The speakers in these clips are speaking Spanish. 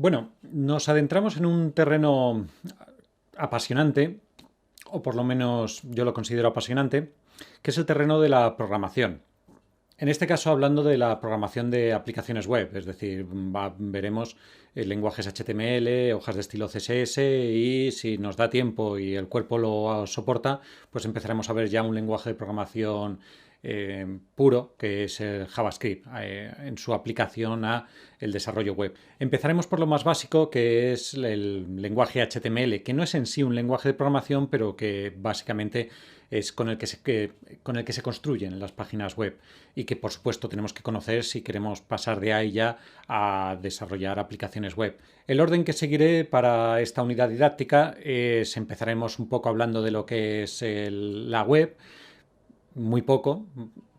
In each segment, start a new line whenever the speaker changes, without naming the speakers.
Bueno, nos adentramos en un terreno apasionante, o por lo menos yo lo considero apasionante, que es el terreno de la programación. En este caso hablando de la programación de aplicaciones web, es decir, veremos lenguajes HTML, hojas de estilo CSS y si nos da tiempo y el cuerpo lo soporta, pues empezaremos a ver ya un lenguaje de programación puro, que es el JavaScript, en su aplicación a el desarrollo web. Empezaremos por lo más básico, que es el lenguaje HTML, que no es en sí un lenguaje de programación, pero que básicamente es con el que se construyen las páginas web y que por supuesto tenemos que conocer si queremos pasar de ahí ya a desarrollar aplicaciones web. El orden que seguiré para esta unidad didáctica es empezaremos un poco hablando de lo que es la web, muy poco,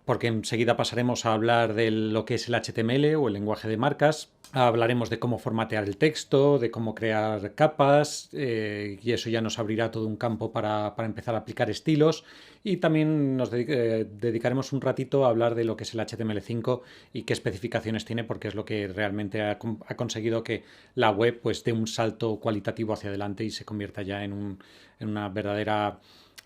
porque enseguida pasaremos a hablar de lo que es el HTML o el lenguaje de marcas. Hablaremos de cómo formatear el texto, de cómo crear capas, y eso ya nos abrirá todo un campo para empezar a aplicar estilos. Y también nos dedicaremos un ratito a hablar de lo que es el HTML5 y qué especificaciones tiene, porque es lo que realmente ha conseguido que la web pues dé un salto cualitativo hacia adelante y se convierta ya en una verdadera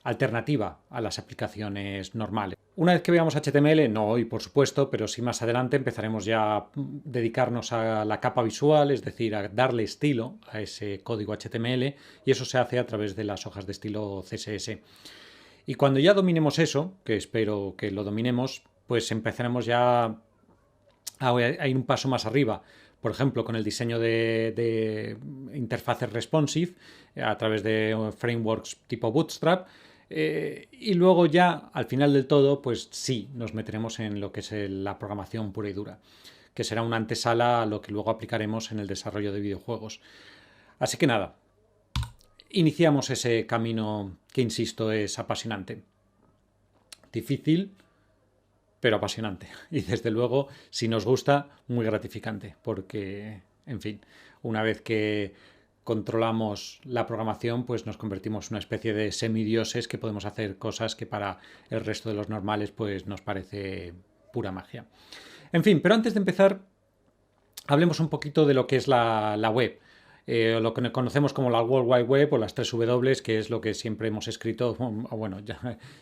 alternativa a las aplicaciones normales. Una vez que veamos HTML, no hoy por supuesto, pero sí más adelante empezaremos ya a dedicarnos a la capa visual, es decir, a darle estilo a ese código HTML, y eso se hace a través de las hojas de estilo CSS. Y cuando ya dominemos eso, que espero que lo dominemos, pues empezaremos ya a ir un paso más arriba. Por ejemplo, con el diseño de interfaces responsive a través de frameworks tipo Bootstrap. Y luego ya, al final del todo, pues sí, nos meteremos en lo que es la programación pura y dura, que será una antesala a lo que luego aplicaremos en el desarrollo de videojuegos. Así que nada, iniciamos ese camino que, insisto, es apasionante. Difícil, pero apasionante. Y desde luego, si nos gusta, muy gratificante, porque, en fin, una vez que controlamos la programación, pues nos convertimos en una especie de semidioses que podemos hacer cosas que para el resto de los normales pues nos parece pura magia. En fin, pero antes de empezar, hablemos un poquito de lo que es la web. Lo que conocemos como la World Wide Web o las 3 W, que es lo que siempre hemos escrito, o bueno,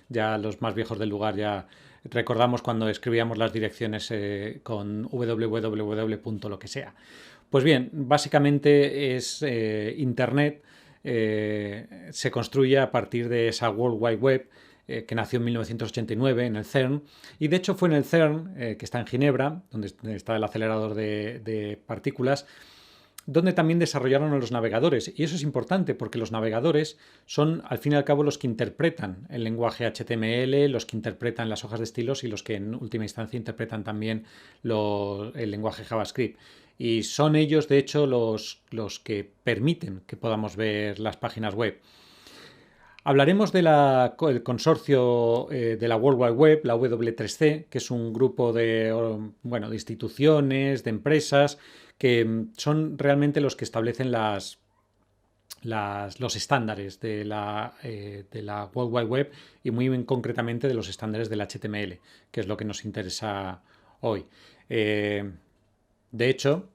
ya los más viejos del lugar ya recordamos cuando escribíamos las direcciones con www. Lo que sea. Pues bien, básicamente es Internet, se construye a partir de esa World Wide Web que nació en 1989 en el CERN, y de hecho fue en el CERN, que está en Ginebra, donde está el acelerador de partículas, donde también desarrollaron los navegadores. Y eso es importante porque los navegadores son, al fin y al cabo, los que interpretan el lenguaje HTML, los que interpretan las hojas de estilos y los que en última instancia interpretan también el lenguaje JavaScript. Y son ellos, de hecho, los que permiten que podamos ver las páginas web. Hablaremos del consorcio de la World Wide Web, la W3C, que es un grupo de instituciones, de empresas, que son realmente los que establecen los estándares de la World Wide Web y muy concretamente de los estándares del HTML, que es lo que nos interesa hoy. De hecho,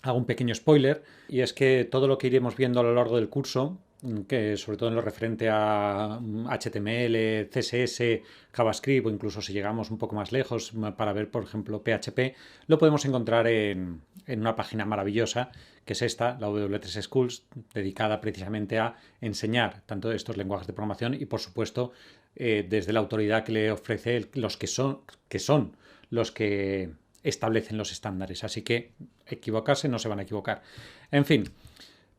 hago un pequeño spoiler, y es que todo lo que iremos viendo a lo largo del curso, que sobre todo en lo referente a HTML, CSS, JavaScript o incluso si llegamos un poco más lejos para ver, por ejemplo, PHP, lo podemos encontrar en una página maravillosa, que es esta, la W3 Schools, dedicada precisamente a enseñar tanto estos lenguajes de programación y, por supuesto, desde la autoridad que le ofrece los que son los que establecen los estándares. Así que equivocarse no se van a equivocar. En fin,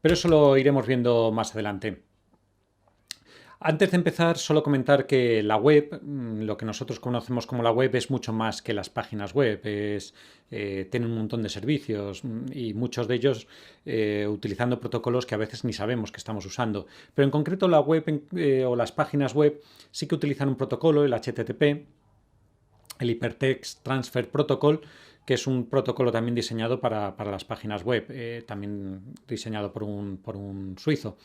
pero eso lo iremos viendo más adelante. Antes de empezar, solo comentar que la web, lo que nosotros conocemos como la web, es mucho más que las páginas web. Tiene un montón de servicios y muchos de ellos utilizando protocolos que a veces ni sabemos que estamos usando. Pero en concreto la web o las páginas web sí que utilizan un protocolo, el HTTP, el Hypertext Transfer Protocol, que es un protocolo también diseñado para las páginas web, también diseñado por un suizo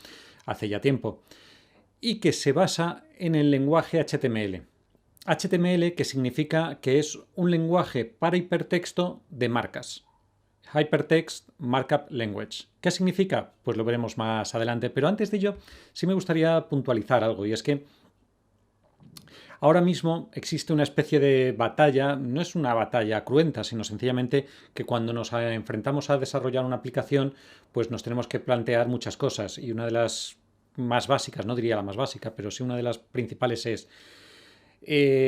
hace ya tiempo, y que se basa en el lenguaje HTML. HTML, que significa que es un lenguaje para hipertexto de marcas. Hypertext Markup Language. ¿Qué significa? Pues lo veremos más adelante, pero antes de ello sí me gustaría puntualizar algo, y es que ahora mismo existe una especie de batalla, no es una batalla cruenta, sino sencillamente que cuando nos enfrentamos a desarrollar una aplicación, pues nos tenemos que plantear muchas cosas, y una de las más básicas, no diría la más básica, pero sí una de las principales es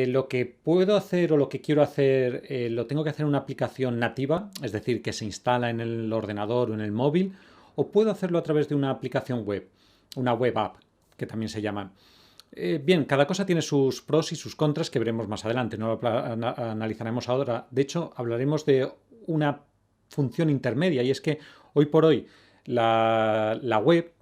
lo que puedo hacer o lo que quiero hacer, lo tengo que hacer en una aplicación nativa, es decir, que se instala en el ordenador o en el móvil, o puedo hacerlo a través de una aplicación web, una web app, que también se llaman. Bien, cada cosa tiene sus pros y sus contras que veremos más adelante, no lo analizaremos ahora. De hecho, hablaremos de una función intermedia, y es que hoy por hoy la web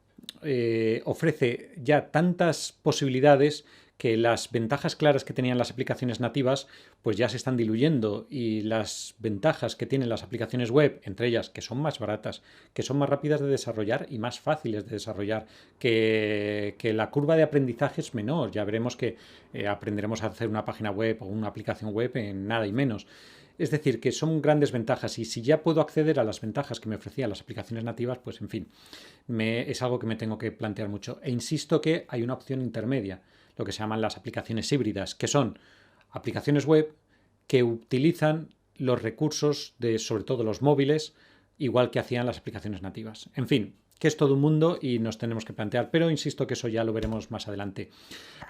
ofrece ya tantas posibilidades que las ventajas claras que tenían las aplicaciones nativas pues ya se están diluyendo, y las ventajas que tienen las aplicaciones web, entre ellas que son más baratas, que son más rápidas de desarrollar y más fáciles de desarrollar, que la curva de aprendizaje es menor. Ya veremos que aprenderemos a hacer una página web o una aplicación web en nada y menos. Es decir, que son grandes ventajas, y si ya puedo acceder a las ventajas que me ofrecían las aplicaciones nativas, pues en fin, es algo que me tengo que plantear mucho. E insisto que hay una opción intermedia, lo que se llaman las aplicaciones híbridas, que son aplicaciones web que utilizan los recursos de, sobre todo, los móviles, igual que hacían las aplicaciones nativas. En fin, que es todo un mundo y nos tenemos que plantear, pero insisto que eso ya lo veremos más adelante.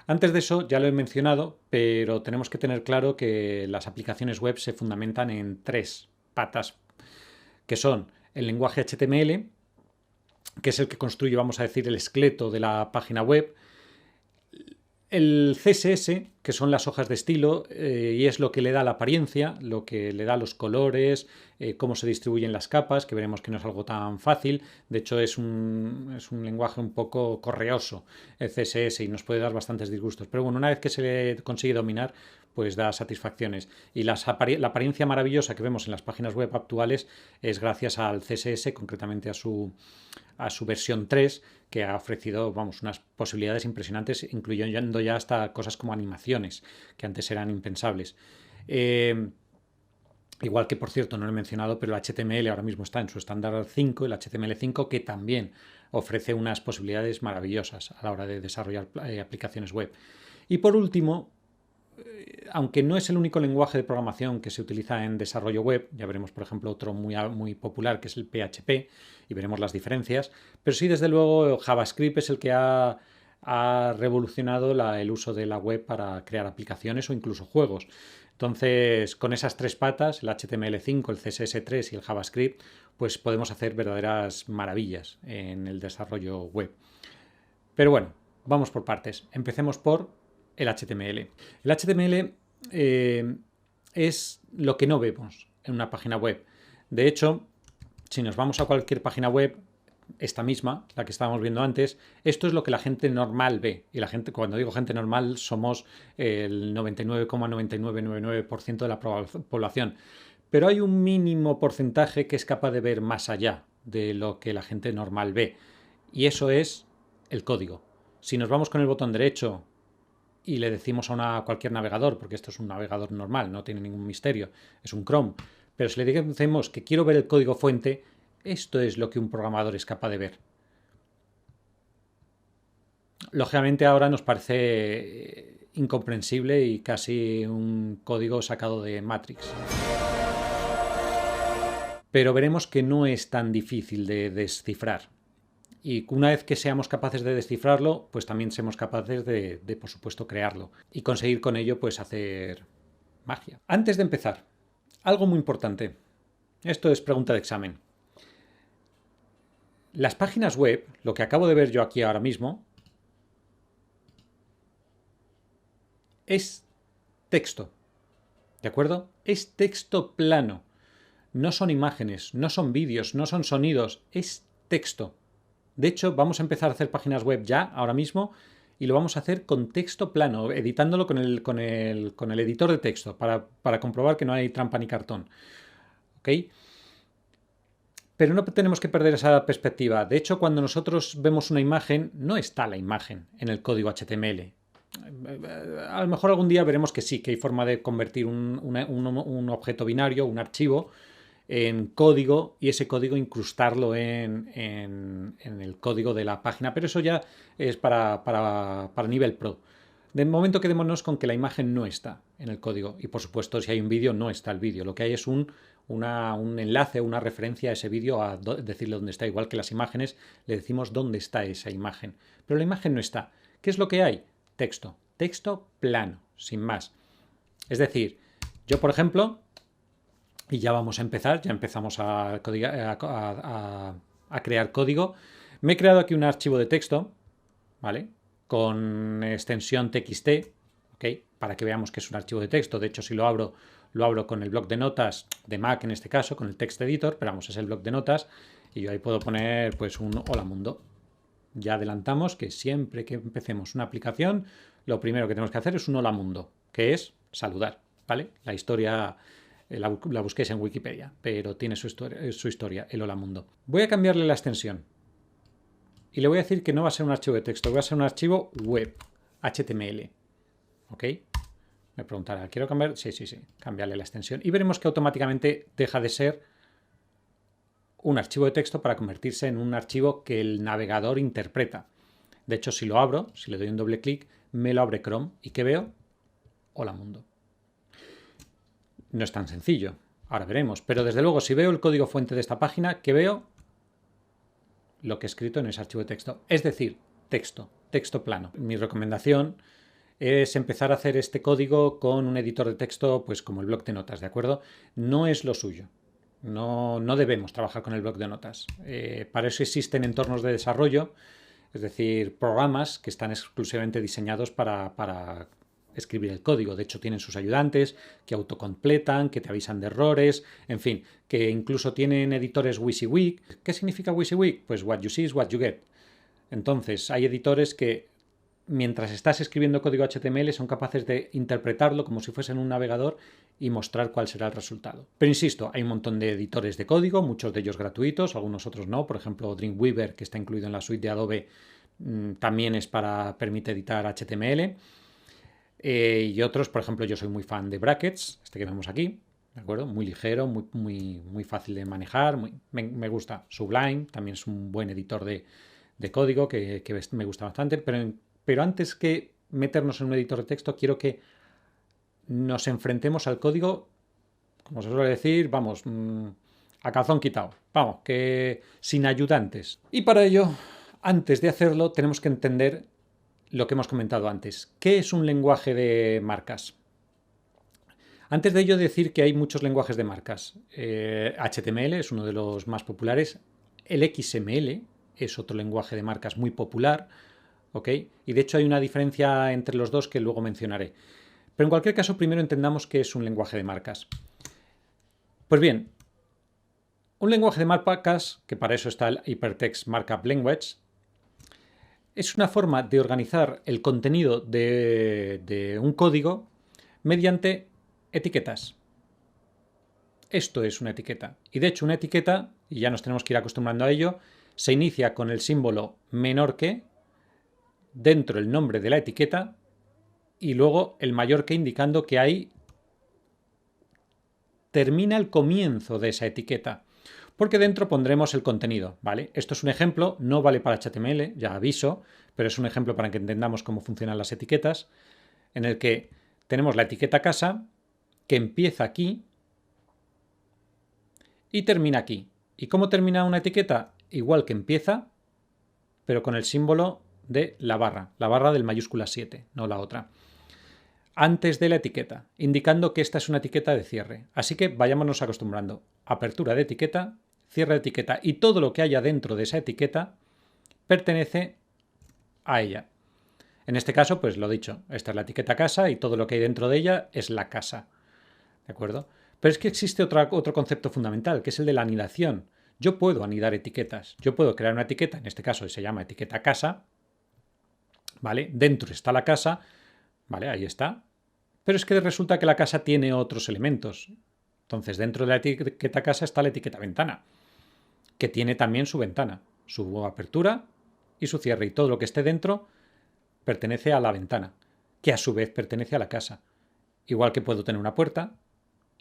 Antes de eso, ya lo he mencionado, pero tenemos que tener claro que las aplicaciones web se fundamentan en tres patas, que son el lenguaje HTML, que es el que construye, vamos a decir, el esqueleto de la página web; el CSS, que son las hojas de estilo, y es lo que le da la apariencia, lo que le da los colores, cómo se distribuyen las capas, que veremos que no es algo tan fácil. De hecho, es un lenguaje un poco correoso, el CSS, y nos puede dar bastantes disgustos. Pero bueno, una vez que se le consigue dominar, pues da satisfacciones. Y la apariencia maravillosa que vemos en las páginas web actuales es gracias al CSS, concretamente a su versión 3, que ha ofrecido, vamos, unas posibilidades impresionantes, incluyendo ya hasta cosas como animaciones, que antes eran impensables. Igual que, por cierto, no lo he mencionado, pero el HTML ahora mismo está en su estándar 5, el HTML5, que también ofrece unas posibilidades maravillosas a la hora de desarrollar aplicaciones web. Y por último, aunque no es el único lenguaje de programación que se utiliza en desarrollo web, ya veremos, por ejemplo, otro muy popular, que es el PHP, y veremos las diferencias, pero sí, desde luego, JavaScript es el que ha revolucionado el uso de la web para crear aplicaciones o incluso juegos. Entonces, con esas tres patas, el HTML5, el CSS3 y el JavaScript, pues podemos hacer verdaderas maravillas en el desarrollo web. Pero bueno, vamos por partes. Empecemos por el HTML. El HTML es lo que no vemos en una página web. De hecho, si nos vamos a cualquier página web, esta misma, la que estábamos viendo antes, esto es lo que la gente normal ve. Y la gente, cuando digo gente normal, somos el 99,9999% de la población. Pero hay un mínimo porcentaje que es capaz de ver más allá de lo que la gente normal ve. Y eso es el código. Si nos vamos con el botón derecho y le decimos a cualquier navegador, porque esto es un navegador normal, no tiene ningún misterio, es un Chrome, pero si le decimos que quiero ver el código fuente, esto es lo que un programador es capaz de ver. Lógicamente ahora nos parece incomprensible y casi un código sacado de Matrix. Pero veremos que no es tan difícil de descifrar. Y una vez que seamos capaces de descifrarlo, pues también seamos capaces de, por supuesto, crearlo. Y conseguir con ello, pues, hacer magia. Antes de empezar, algo muy importante. Esto es pregunta de examen. Las páginas web, lo que acabo de ver yo aquí ahora mismo, es texto. ¿De acuerdo? Es texto plano. No son imágenes, no son vídeos, no son sonidos, es texto. De hecho, vamos a empezar a hacer páginas web ya, ahora mismo, y lo vamos a hacer con texto plano, editándolo con el editor de texto, para comprobar que no hay trampa ni cartón. ¿Ok? Pero no tenemos que perder esa perspectiva. De hecho, cuando nosotros vemos una imagen, no está la imagen en el código HTML. A lo mejor algún día veremos que sí, que hay forma de convertir un objeto binario, un archivo, en código y ese código incrustarlo en el código de la página, pero eso ya es para nivel pro. De momento quedémonos con que la imagen no está en el código y por supuesto si hay un vídeo no está el vídeo, lo que hay es un enlace, una referencia a ese vídeo a decirle dónde está, igual que las imágenes le decimos dónde está esa imagen, pero la imagen no está. ¿Qué es lo que hay? Texto, texto plano, sin más. Es decir, yo por ejemplo, y ya vamos a empezar, ya empezamos a crear código, me he creado aquí un archivo de texto, ¿vale? Con extensión txt, ¿ok? Para que veamos que es un archivo de texto. De hecho, si lo abro con el bloc de notas de Mac en este caso, con el text editor, pero vamos, es el bloc de notas y yo ahí puedo poner pues un hola mundo. Ya adelantamos que siempre que empecemos una aplicación, lo primero que tenemos que hacer es un hola mundo, que es saludar, ¿vale? La historia la busquéis en Wikipedia, pero tiene su historia, el hola mundo. Voy a cambiarle la extensión. Y le voy a decir que no va a ser un archivo de texto, va a ser un archivo web, HTML. ¿Ok? Me preguntará, ¿quiero cambiar? Sí, sí, sí, cambiarle la extensión. Y veremos que automáticamente deja de ser un archivo de texto para convertirse en un archivo que el navegador interpreta. De hecho, si lo abro, si le doy un doble clic, me lo abre Chrome. ¿Y qué veo? Hola mundo. No es tan sencillo, ahora veremos. Pero desde luego, si veo el código fuente de esta página, ¿qué veo? Lo que he escrito en ese archivo de texto. Es decir, texto plano. Mi recomendación es empezar a hacer este código con un editor de texto, pues como el bloc de notas, ¿de acuerdo? No es lo suyo. No debemos trabajar con el bloc de notas. Para eso existen entornos de desarrollo, es decir, programas que están exclusivamente diseñados para escribir el código. De hecho, tienen sus ayudantes que autocompletan, que te avisan de errores, en fin, que incluso tienen editores WYSIWYG. ¿Qué significa WYSIWYG? Pues what you see is what you get. Entonces, hay editores que mientras estás escribiendo código HTML son capaces de interpretarlo como si fuesen un navegador y mostrar cuál será el resultado. Pero insisto, hay un montón de editores de código, muchos de ellos gratuitos, algunos otros no. Por ejemplo, Dreamweaver, que está incluido en la suite de Adobe, también permite editar HTML. Y otros, por ejemplo, yo soy muy fan de Brackets, este que vemos aquí, ¿de acuerdo? Muy ligero, muy fácil de manejar, me gusta. Sublime también es un buen editor de código que me gusta bastante, pero antes que meternos en un editor de texto, quiero que nos enfrentemos al código, como se suele decir, vamos, a calzón quitado, vamos, que sin ayudantes. Y para ello, antes de hacerlo, tenemos que entender lo que hemos comentado antes. ¿Qué es un lenguaje de marcas? Antes de ello decir que hay muchos lenguajes de marcas. HTML es uno de los más populares. El XML es otro lenguaje de marcas muy popular. ¿Ok? Y de hecho hay una diferencia entre los dos que luego mencionaré. Pero en cualquier caso, primero entendamos qué es un lenguaje de marcas. Pues bien, un lenguaje de marcas, que para eso está el Hypertext Markup Language, es una forma de organizar el contenido de un código mediante etiquetas. Esto es una etiqueta. Y de hecho una etiqueta, y ya nos tenemos que ir acostumbrando a ello, se inicia con el símbolo menor que dentro el nombre de la etiqueta y luego el mayor que indicando que ahí termina el comienzo de esa etiqueta. Porque dentro pondremos el contenido, ¿vale? Esto es un ejemplo, no vale para HTML, ya aviso, pero es un ejemplo para que entendamos cómo funcionan las etiquetas, en el que tenemos la etiqueta casa, que empieza aquí y termina aquí. ¿Y cómo termina una etiqueta? Igual que empieza, pero con el símbolo de la barra del mayúscula 7, no la otra. Antes de la etiqueta, indicando que esta es una etiqueta de cierre. Así que vayámonos acostumbrando. Apertura de etiqueta, cierre de etiqueta y todo lo que haya dentro de esa etiqueta pertenece a ella. En este caso, pues lo dicho, esta es la etiqueta casa y todo lo que hay dentro de ella es la casa. ¿De acuerdo? Pero es que existe otro concepto fundamental, que es el de la anidación. Yo puedo anidar etiquetas. Yo puedo crear una etiqueta, en este caso se llama etiqueta casa, ¿vale? Dentro está la casa, ¿vale? Ahí está. Pero es que resulta que la casa tiene otros elementos. Entonces, dentro de la etiqueta casa está la etiqueta ventana, que tiene también su ventana, su apertura y su cierre. Y todo lo que esté dentro pertenece a la ventana, que a su vez pertenece a la casa. Igual que puedo tener una puerta,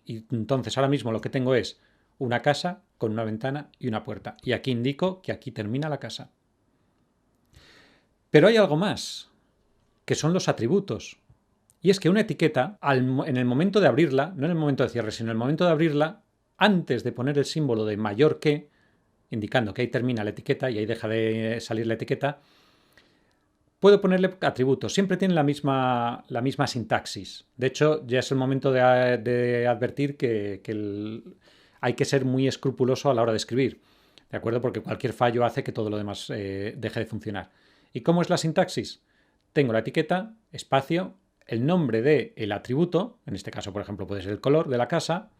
y entonces ahora mismo lo que tengo es una casa con una ventana y una puerta. Y aquí indico que aquí termina la casa. Pero hay algo más, que son los atributos. Y es que una etiqueta, en el momento de abrirla, no en el momento de cierre, sino en el momento de abrirla, antes de poner el símbolo de mayor que, indicando que ahí termina la etiqueta y ahí deja de salir la etiqueta, puedo ponerle atributos. Siempre tienen la misma sintaxis. De hecho, ya es el momento de advertir que hay que ser muy escrupuloso a la hora de escribir. ¿De acuerdo? Porque cualquier fallo hace que todo lo demás deje de funcionar. ¿Y cómo es la sintaxis? Tengo la etiqueta, espacio, el nombre del atributo, en este caso, por ejemplo, puede ser el color de la casa,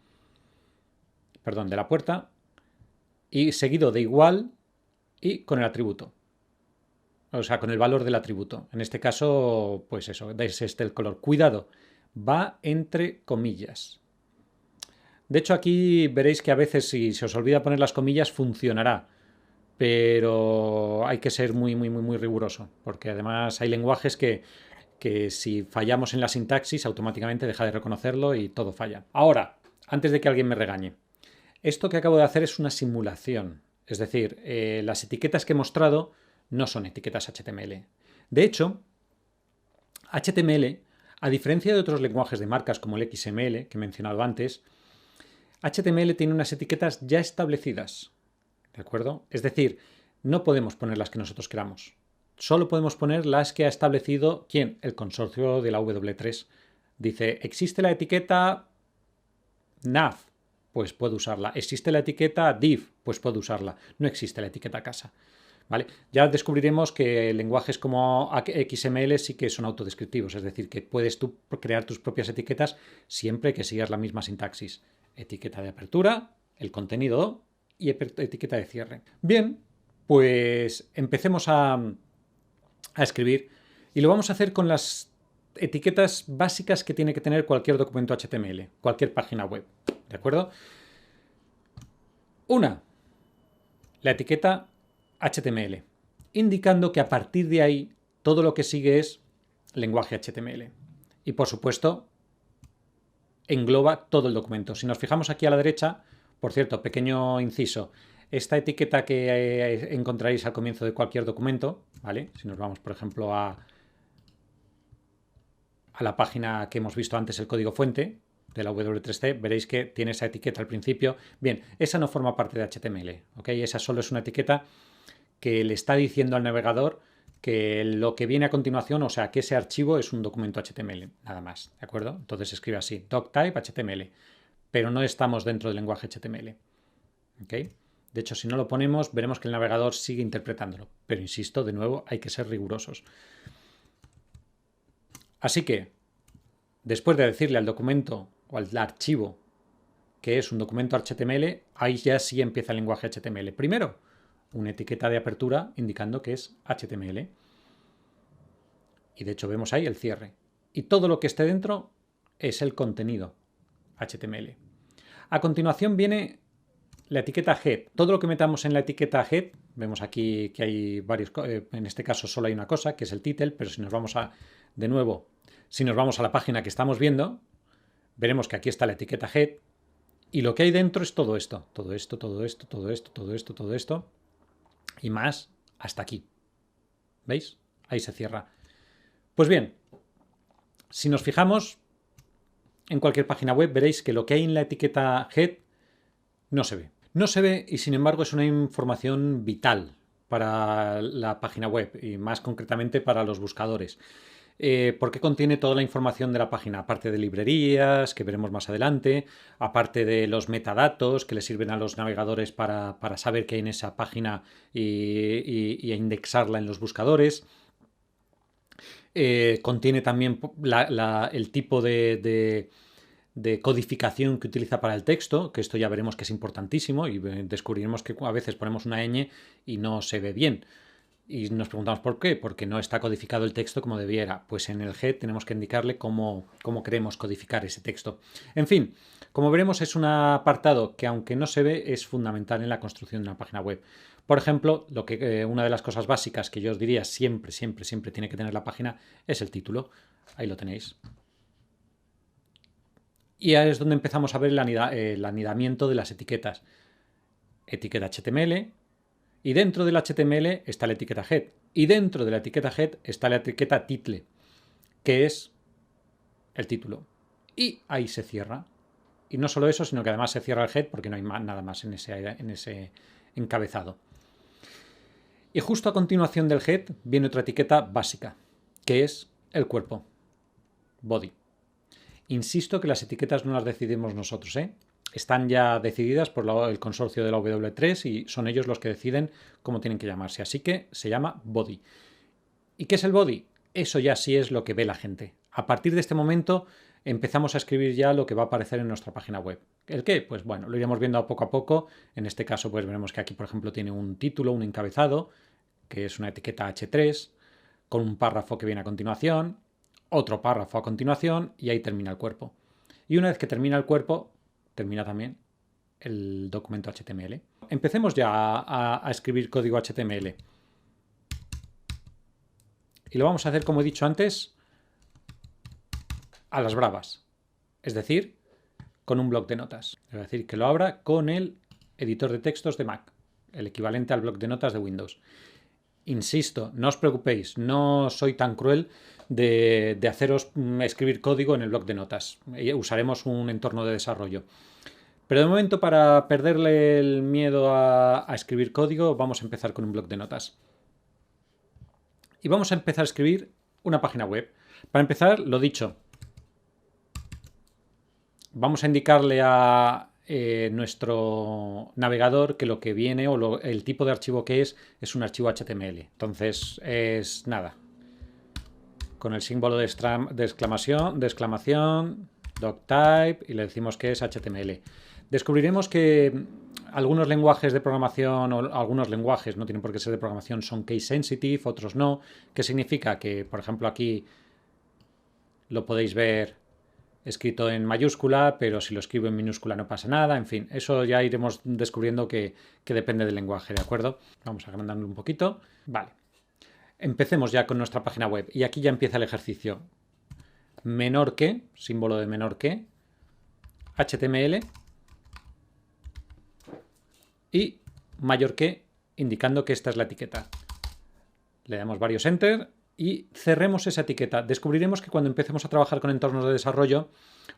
perdón, de la puerta, y seguido de igual y con el atributo. O sea, con el valor del atributo. En este caso, pues eso, es este el color. Cuidado, va entre comillas. De hecho, aquí veréis que a veces si se os olvida poner las comillas funcionará, pero hay que ser muy, muy, muy, muy riguroso, porque además hay lenguajes que si fallamos en la sintaxis automáticamente deja de reconocerlo y todo falla. Ahora, antes de que alguien me regañe, esto que acabo de hacer es una simulación. Es decir, las etiquetas que he mostrado no son etiquetas HTML. De hecho, HTML, a diferencia de otros lenguajes de marcas como el XML que he mencionado antes, HTML tiene unas etiquetas ya establecidas. ¿De acuerdo? Es decir, no podemos poner las que nosotros queramos. Solo podemos poner las que ha establecido ¿quién? El consorcio de la W3. Dice, existe la etiqueta nav, pues puedo usarla. Existe la etiqueta div, pues puedo usarla. No existe la etiqueta casa. ¿Vale? Ya descubriremos que lenguajes como XML sí que son autodescriptivos, es decir, que puedes tú crear tus propias etiquetas siempre que sigas la misma sintaxis. Etiqueta de apertura, el contenido y etiqueta de cierre. Bien, pues empecemos a escribir y lo vamos a hacer con las etiquetas básicas que tiene que tener cualquier documento HTML, cualquier página web. ¿De acuerdo? Una, la etiqueta HTML, indicando que a partir de ahí todo lo que sigue es lenguaje HTML. Y por supuesto, engloba todo el documento. Si nos fijamos aquí a la derecha, por cierto, pequeño inciso, esta etiqueta que encontraréis al comienzo de cualquier documento, ¿vale? Si nos vamos, por ejemplo, a la página que hemos visto antes, el código fuente de la W3C, veréis que tiene esa etiqueta al principio. Bien, esa no forma parte de HTML, ¿ok? Esa solo es una etiqueta que le está diciendo al navegador que lo que viene a continuación, o sea, que ese archivo es un documento HTML, nada más, ¿de acuerdo? Entonces escribe así, doctype HTML, pero no estamos dentro del lenguaje HTML, ¿ok? De hecho, si no lo ponemos, veremos que el navegador sigue interpretándolo, pero insisto, de nuevo, hay que ser rigurosos. Así que, después de decirle al documento o al archivo que es un documento HTML, ahí ya sí empieza el lenguaje HTML. Primero, una etiqueta de apertura indicando que es HTML. Y de hecho vemos ahí el cierre. Y todo lo que esté dentro es el contenido HTML. A continuación viene la etiqueta head. Todo lo que metamos en la etiqueta head, vemos aquí que hay varios, en este caso solo hay una cosa, que es el title, pero si nos vamos de nuevo, si nos vamos a la página que estamos viendo, veremos que aquí está la etiqueta head y lo que hay dentro es todo esto, todo esto, todo esto, todo esto, todo esto, todo esto y más hasta aquí. ¿Veis? Ahí se cierra. Pues bien, si nos fijamos en cualquier página web, veréis que lo que hay en la etiqueta head no se ve. No se ve y sin embargo es una información vital para la página web y más concretamente para los buscadores. Porque contiene toda la información de la página, aparte de librerías, que veremos más adelante, aparte de los metadatos que le sirven a los navegadores para saber qué hay en esa página y indexarla en los buscadores. Contiene también el tipo de codificación que utiliza para el texto, que esto ya veremos que es importantísimo y descubriremos que a veces ponemos una ñ y no se ve bien. Y nos preguntamos por qué, porque no está codificado el texto como debiera. Pues en el head tenemos que indicarle cómo queremos codificar ese texto. En fin, como veremos es un apartado que aunque no se ve es fundamental en la construcción de una página web. Por ejemplo, una de las cosas básicas que yo os diría siempre tiene que tener la página es el título. Ahí lo tenéis. Y ahí es donde empezamos a ver el anidamiento de las etiquetas. Etiqueta HTML, y dentro del HTML está la etiqueta head, y dentro de la etiqueta head está la etiqueta title, que es el título. Y ahí se cierra. Y no solo eso, sino que además se cierra el head porque no hay nada más en ese encabezado. Y justo a continuación del head viene otra etiqueta básica, que es el cuerpo, body. Insisto que las etiquetas no las decidimos nosotros, ¿eh? Están ya decididas por el consorcio de la W3 y son ellos los que deciden cómo tienen que llamarse. Así que se llama body. ¿Y qué es el body? Eso ya sí es lo que ve la gente. A partir de este momento empezamos a escribir ya lo que va a aparecer en nuestra página web. ¿El qué? Pues bueno, lo iremos viendo poco a poco. En este caso pues veremos que aquí, por ejemplo, tiene un título, un encabezado, que es una etiqueta H3, con un párrafo que viene a continuación, otro párrafo a continuación y ahí termina el cuerpo. Y una vez que termina el cuerpo, termina también el documento HTML. Empecemos ya a escribir código HTML. Y lo vamos a hacer, como he dicho antes, a las bravas. Es decir, con un bloc de notas. Es decir, que lo abra con el editor de textos de Mac, el equivalente al bloc de notas de Windows. Insisto, no os preocupéis, no soy tan cruel de haceros escribir código en el bloc de notas. Usaremos un entorno de desarrollo. Pero de momento, para perderle el miedo a escribir código, vamos a empezar con un bloc de notas. Y vamos a empezar a escribir una página web. Para empezar, lo dicho, vamos a indicarle a nuestro navegador que lo que viene o el tipo de archivo que es un archivo HTML. Entonces es nada. Con el símbolo de exclamación, doctype, y le decimos que es HTML. Descubriremos que algunos lenguajes de programación, o algunos lenguajes, no tienen por qué ser de programación, son case sensitive, otros no. ¿Qué significa? Que, por ejemplo, aquí lo podéis ver escrito en mayúscula, pero si lo escribo en minúscula no pasa nada. En fin, eso ya iremos descubriendo que depende del lenguaje, ¿de acuerdo? Vamos agrandándolo un poquito. Vale. Empecemos ya con nuestra página web. Y aquí ya empieza el ejercicio. Menor que, símbolo de menor que, HTML y mayor que, indicando que esta es la etiqueta. Le damos varios enter y cerremos esa etiqueta. Descubriremos que cuando empecemos a trabajar con entornos de desarrollo,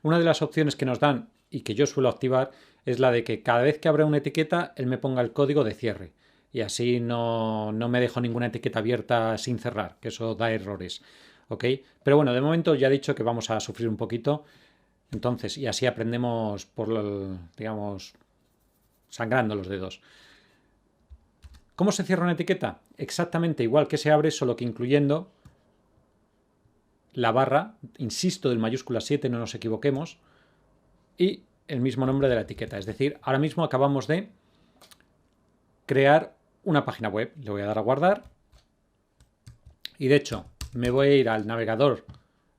una de las opciones que nos dan y que yo suelo activar es la de que cada vez que abra una etiqueta, él me ponga el código de cierre. Y así no me dejo ninguna etiqueta abierta sin cerrar, que eso da errores. ¿Ok? Pero bueno, de momento ya he dicho que vamos a sufrir un poquito. Entonces, y así aprendemos digamos, sangrando los dedos. ¿Cómo se cierra una etiqueta? Exactamente igual que se abre, solo que incluyendo la barra, insisto, del mayúscula 7, no nos equivoquemos, y el mismo nombre de la etiqueta. Es decir, ahora mismo acabamos de crear una página web. Le voy a dar a guardar. Y de hecho, me voy a ir al navegador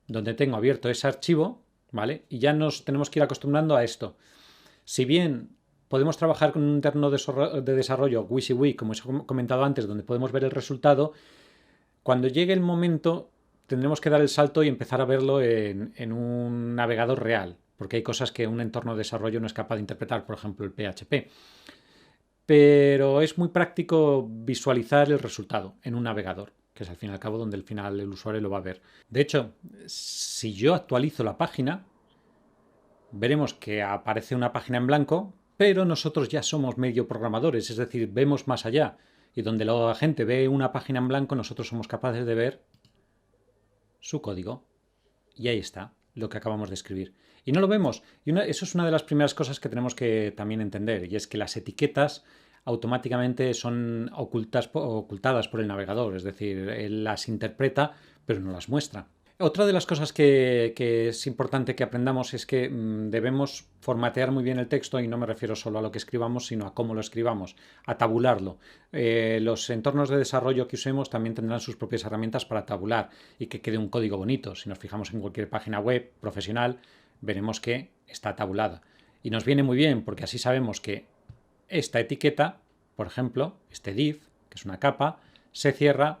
donde tengo abierto ese archivo, ¿vale? Y ya nos tenemos que ir acostumbrando a esto. Si bien podemos trabajar con un entorno de desarrollo WYSIWYG, como os he comentado antes, donde podemos ver el resultado, cuando llegue el momento tendremos que dar el salto y empezar a verlo en un navegador real, porque hay cosas que un entorno de desarrollo no es capaz de interpretar, por ejemplo el PHP. Pero es muy práctico visualizar el resultado en un navegador, que es al fin y al cabo donde el usuario lo va a ver. De hecho, si yo actualizo la página, veremos que aparece una página en blanco, pero nosotros ya somos medio programadores, es decir, vemos más allá. Y donde la gente ve una página en blanco, nosotros somos capaces de ver su código. Y ahí está, lo que acabamos de escribir. Y no lo vemos. Y eso es una de las primeras cosas que tenemos que también entender, y es que las etiquetas automáticamente son ocultadas por el navegador, es decir, él las interpreta, pero no las muestra. Otra de las cosas que es importante que aprendamos es que debemos formatear muy bien el texto, y no me refiero solo a lo que escribamos, sino a cómo lo escribamos, a tabularlo. Los entornos de desarrollo que usemos también tendrán sus propias herramientas para tabular y que quede un código bonito. Si nos fijamos en cualquier página web profesional, veremos que está tabulada. Y nos viene muy bien porque así sabemos que esta etiqueta, por ejemplo, este div, que es una capa, se cierra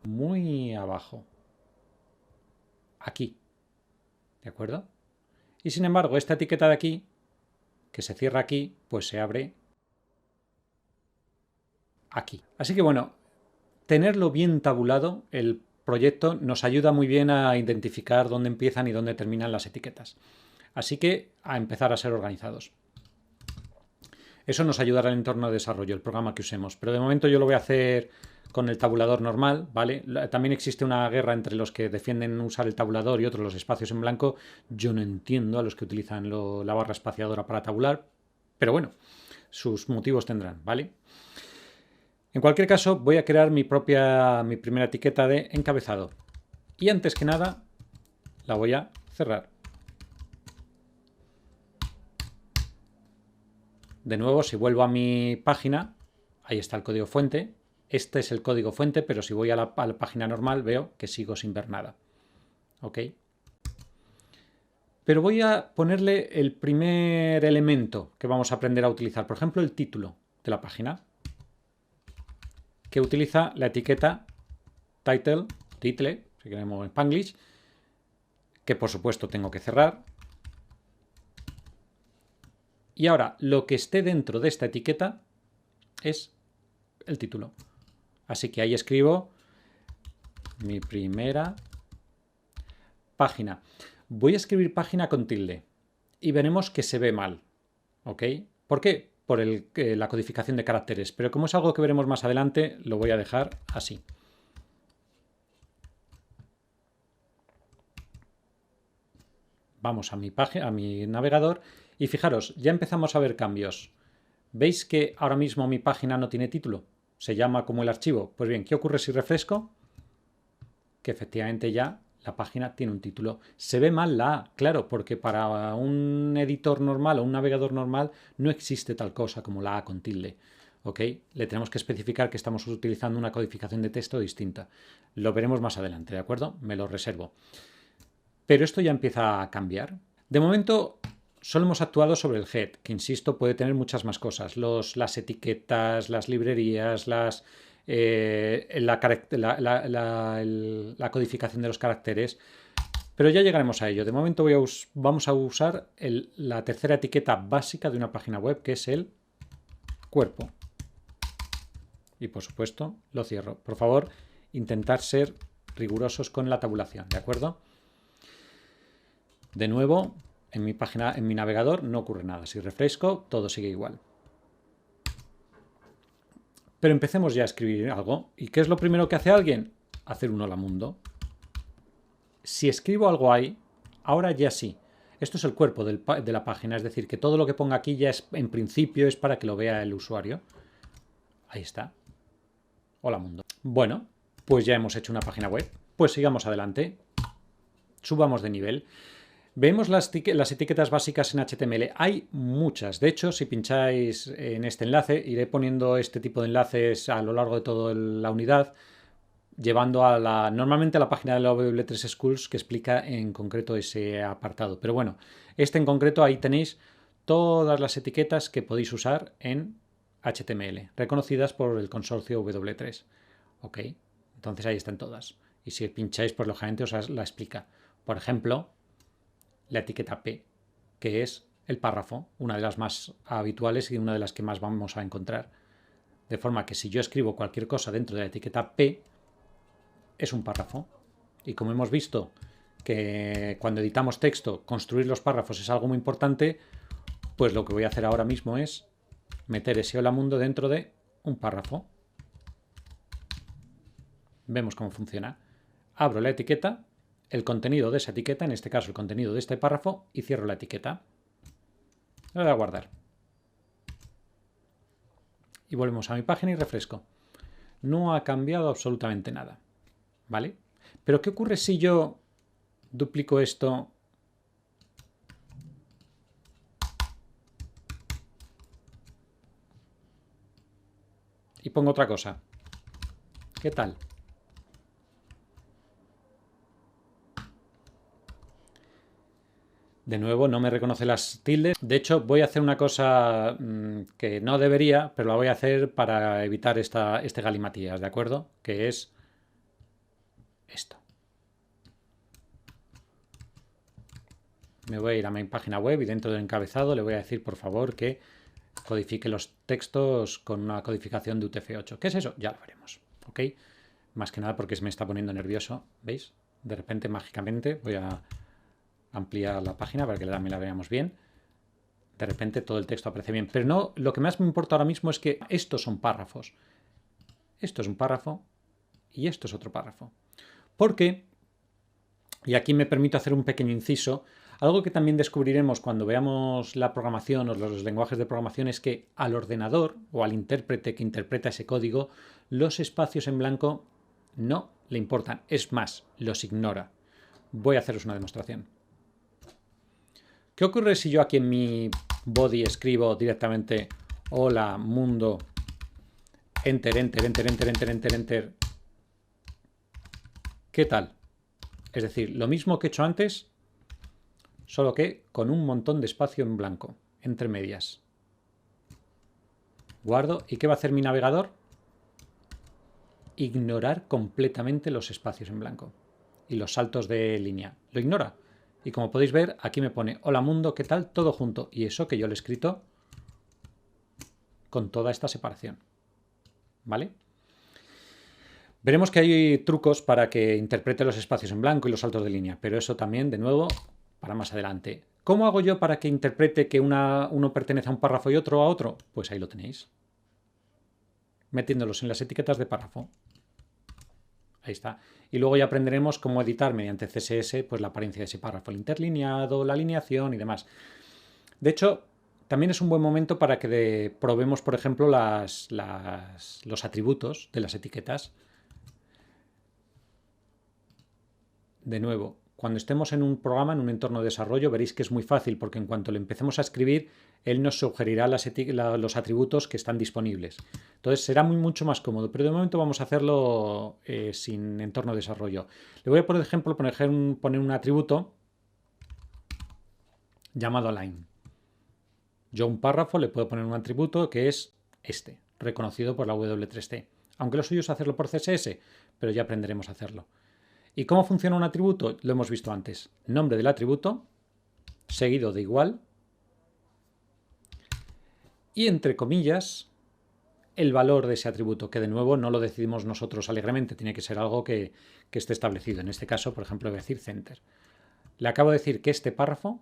muy abajo. Aquí. ¿De acuerdo? Y sin embargo, esta etiqueta de aquí, que se cierra aquí, pues se abre aquí. Así que bueno, tenerlo bien tabulado, el proyecto nos ayuda muy bien a identificar dónde empiezan y dónde terminan las etiquetas. Así que a empezar a ser organizados. Eso nos ayudará al entorno de desarrollo, el programa que usemos. Pero de momento yo lo voy a hacer con el tabulador normal, ¿vale? También existe una guerra entre los que defienden usar el tabulador y otros los espacios en blanco. Yo no entiendo a los que utilizan la barra espaciadora para tabular, pero bueno, sus motivos tendrán, ¿vale? En cualquier caso, voy a crear mi primera etiqueta de encabezado. Y antes que nada, la voy a cerrar. De nuevo, si vuelvo a mi página, ahí está el código fuente. Este es el código fuente, pero si voy a la página normal veo que sigo sin ver nada. ¿Ok? Pero voy a ponerle el primer elemento que vamos a aprender a utilizar. Por ejemplo, el título de la página, que utiliza la etiqueta title, si queremos en Spanglish, que por supuesto tengo que cerrar. Y ahora, lo que esté dentro de esta etiqueta es el título. Así que ahí escribo mi primera página. Voy a escribir página con tilde y veremos que se ve mal. ¿Ok? ¿Por qué? Por la codificación de caracteres. Pero como es algo que veremos más adelante, lo voy a dejar así. Vamos a mi página, a mi navegador y fijaros, ya empezamos a ver cambios. ¿Veis que ahora mismo mi página no tiene título? Se llama como el archivo. Pues bien, ¿qué ocurre si refresco? Que efectivamente ya la página tiene un título. Se ve mal la A, claro, porque para un editor normal o un navegador normal no existe tal cosa como la A con tilde. ¿Ok? Le tenemos que especificar que estamos utilizando una codificación de texto distinta. Lo veremos más adelante, ¿de acuerdo? Me lo reservo. Pero esto ya empieza a cambiar. De momento solo hemos actuado sobre el head, que insisto puede tener muchas más cosas. Las etiquetas, las librerías, la codificación de los caracteres. Pero ya llegaremos a ello. De momento vamos a usar la tercera etiqueta básica de una página web, que es el cuerpo. Y por supuesto lo cierro. Por favor, intentar ser rigurosos con la tabulación, ¿de acuerdo? De nuevo, en mi página, en mi navegador, no ocurre nada. Si refresco, todo sigue igual. Pero empecemos ya a escribir algo. ¿Y qué es lo primero que hace alguien? Hacer un hola mundo. Si escribo algo ahí, ahora ya sí. Esto es el cuerpo de la página, es decir, que todo lo que ponga aquí ya es, en principio, es para que lo vea el usuario. Ahí está. Hola mundo. Bueno, pues ya hemos hecho una página web. Pues sigamos adelante. Subamos de nivel. Vemos las etiquetas básicas en HTML. Hay muchas. De hecho, si pincháis en este enlace, iré poniendo este tipo de enlaces a lo largo de toda la unidad, llevando normalmente a la página de la W3 Schools que explica en concreto ese apartado. Pero bueno, este en concreto, ahí tenéis todas las etiquetas que podéis usar en HTML, reconocidas por el consorcio W3. ¿Ok? Entonces ahí están todas. Y si pincháis, pues lógicamente os la explica. Por ejemplo, la etiqueta P, que es el párrafo, una de las más habituales y una de las que más vamos a encontrar. De forma que si yo escribo cualquier cosa dentro de la etiqueta P, es un párrafo. Y como hemos visto que cuando editamos texto, construir los párrafos es algo muy importante, pues lo que voy a hacer ahora mismo es meter ese hola mundo dentro de un párrafo. Vemos cómo funciona. Abro la etiqueta, el contenido de esa etiqueta, en este caso el contenido de este párrafo, y cierro la etiqueta. Le doy a guardar. Y volvemos a mi página y refresco. No ha cambiado absolutamente nada. ¿Vale? Pero ¿qué ocurre si yo duplico esto y pongo otra cosa? ¿Qué tal? De nuevo, no me reconoce las tildes. De hecho, voy a hacer una cosa que no debería, pero la voy a hacer para evitar este galimatías, ¿de acuerdo? Que es esto. me voy a ir a mi página web y dentro del encabezado le voy a decir, por favor, que codifique los textos con una codificación de UTF-8. ¿Qué es eso? Ya lo veremos, ¿ok? Más que nada porque se me está poniendo nervioso, ¿veis? De repente, mágicamente, voy a ampliar la página para que también la veamos bien. De repente todo el texto aparece bien. Pero no, lo que más me importa ahora mismo es que estos son párrafos. Esto es un párrafo y esto es otro párrafo. Porque, y aquí me permito hacer un pequeño inciso, algo que también descubriremos cuando veamos la programación o los lenguajes de programación es que al ordenador o al intérprete que interpreta ese código, los espacios en blanco no le importan. Es más, los ignora. Voy a haceros una demostración. ¿Qué ocurre si yo aquí en mi body escribo directamente hola mundo, enter, enter, enter, enter, enter, enter, enter? ¿Qué tal? Es decir, lo mismo que he hecho antes, solo que con un montón de espacio en blanco, entre medias. Guardo. ¿Y qué va a hacer mi navegador? Ignorar completamente los espacios en blanco y los saltos de línea. Lo ignora. Y como podéis ver, aquí me pone hola mundo, ¿qué tal? Todo junto. Y eso que yo lo he escrito con toda esta separación. ¿Vale? Veremos que hay trucos para que interprete los espacios en blanco y los saltos de línea, pero eso también, de nuevo, para más adelante. ¿Cómo hago yo para que interprete que uno pertenece a un párrafo y otro a otro? Pues ahí lo tenéis. Metiéndolos en las etiquetas de párrafo. Ahí está. Y luego ya aprenderemos cómo editar mediante CSS pues la apariencia de ese párrafo, el interlineado, la alineación y demás. De hecho, también es un buen momento para que probemos, por ejemplo, los atributos de las etiquetas. De nuevo, cuando estemos en un programa, en un entorno de desarrollo, veréis que es muy fácil porque en cuanto le empecemos a escribir, él nos sugerirá los atributos que están disponibles. Entonces será mucho más cómodo, pero de momento vamos a hacerlo sin entorno de desarrollo. Le voy a, por ejemplo, poner un atributo llamado align. Yo a un párrafo le puedo poner un atributo que es este, reconocido por la W3C. Aunque lo suyo es hacerlo por CSS, pero ya aprenderemos a hacerlo. ¿Y cómo funciona un atributo? Lo hemos visto antes. Nombre del atributo, seguido de igual, y entre comillas, el valor de ese atributo, que de nuevo no lo decidimos nosotros alegremente, tiene que ser algo que esté establecido. En este caso, por ejemplo, voy a decir center. Le acabo de decir que este párrafo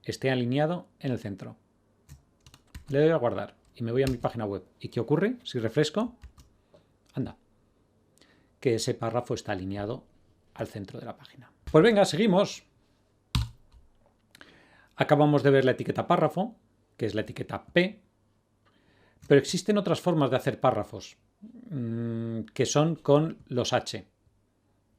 esté alineado en el centro. Le doy a guardar y me voy a mi página web. ¿Y qué ocurre si refresco? Anda, que ese párrafo está alineado al centro de la página. Pues venga, seguimos. Acabamos de ver la etiqueta párrafo, que es la etiqueta P, pero existen otras formas de hacer párrafos, que son con los H.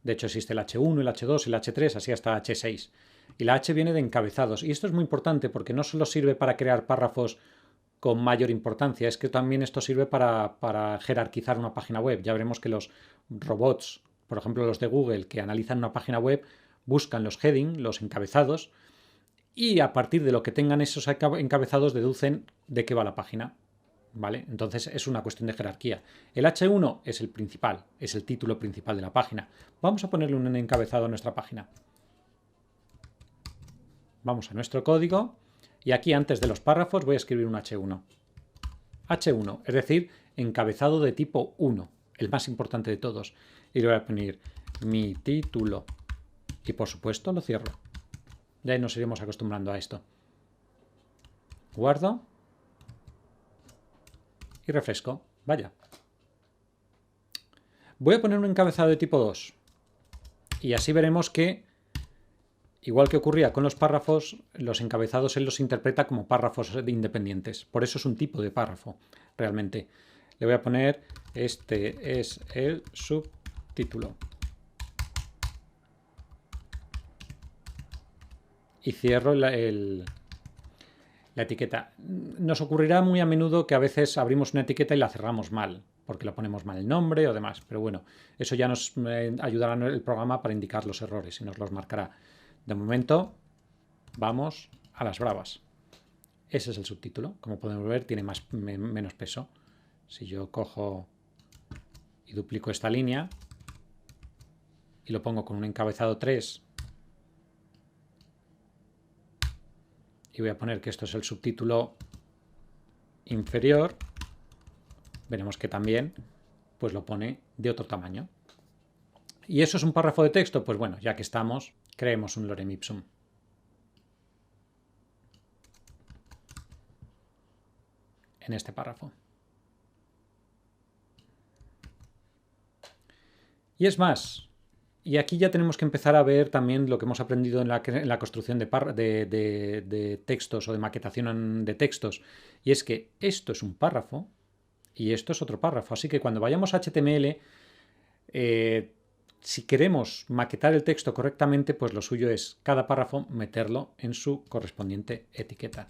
De hecho, existe el H1, el H2, el H3, así hasta H6. Y la H viene de encabezados. Y esto es muy importante porque no solo sirve para crear párrafos con mayor importancia, es que también esto sirve para jerarquizar una página web. Ya veremos que los robots, por ejemplo los de Google, que analizan una página web, buscan los heading, los encabezados, y a partir de lo que tengan esos encabezados deducen de qué va la página. ¿Vale? Entonces es una cuestión de jerarquía. El H1 es el principal, es el título principal de la página. Vamos a ponerle un encabezado a nuestra página. Vamos a nuestro código y aquí antes de los párrafos voy a escribir un H1. H1, es decir, encabezado de tipo 1, el más importante de todos. Y le voy a poner mi título. Y por supuesto lo cierro. Ya nos iremos acostumbrando a esto. Guardo. Y refresco. Vaya. Voy a poner un encabezado de tipo 2. Y así veremos que, igual que ocurría con los párrafos, los encabezados él los interpreta como párrafos independientes. Por eso es un tipo de párrafo, realmente. Le voy a poner, este es el subtítulo. Y cierro la etiqueta. Nos ocurrirá muy a menudo que a veces abrimos una etiqueta y la cerramos mal, porque la ponemos mal el nombre o demás. Pero bueno, eso ya nos ayudará en el programa para indicar los errores y nos los marcará. De momento, vamos a las bravas. Ese es el subtítulo. Como podemos ver, tiene menos peso. Si yo cojo y duplico esta línea y lo pongo con un encabezado 3, y voy a poner que esto es el subtítulo inferior, veremos que también pues lo pone de otro tamaño. ¿Y eso es un párrafo de texto? Pues bueno, ya que estamos, creemos un lorem ipsum. En este párrafo. Y es más, y aquí ya tenemos que empezar a ver también lo que hemos aprendido en la construcción de textos o de maquetación de textos, y es que esto es un párrafo y esto es otro párrafo. Así que cuando vayamos a HTML, si queremos maquetar el texto correctamente, pues lo suyo es cada párrafo meterlo en su correspondiente etiqueta.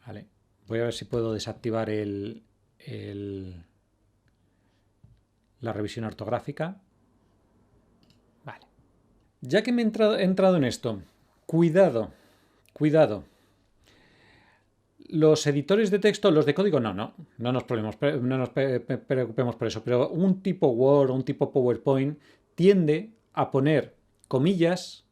Vale. Voy a ver si puedo desactivar la revisión ortográfica. Vale. Ya que me he entrado en esto, cuidado. Los editores de texto, los de código, no nos preocupemos por eso, pero un tipo Word o un tipo PowerPoint tiende a poner comillas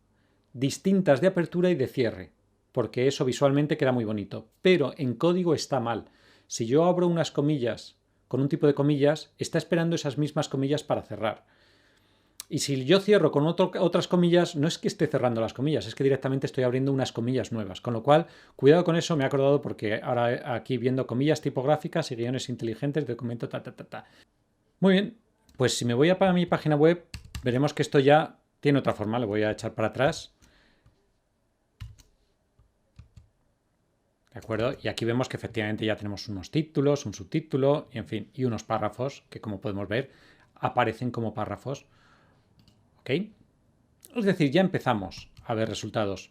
distintas de apertura y de cierre, porque eso visualmente queda muy bonito, pero en código está mal. Si yo abro unas comillas con un tipo de comillas, está esperando esas mismas comillas para cerrar. Y si yo cierro con otras comillas, no es que esté cerrando las comillas, es que directamente estoy abriendo unas comillas nuevas. Con lo cual, cuidado con eso, me he acordado porque ahora aquí viendo comillas tipográficas y guiones inteligentes, documento, Muy bien, pues si me voy a mi página web, veremos que esto ya tiene otra forma. Le voy a echar para atrás. ¿De acuerdo? Y aquí vemos que efectivamente ya tenemos unos títulos, un subtítulo, y en fin, y unos párrafos que, como podemos ver, aparecen como párrafos. ¿Ok? Es decir, ya empezamos a ver resultados.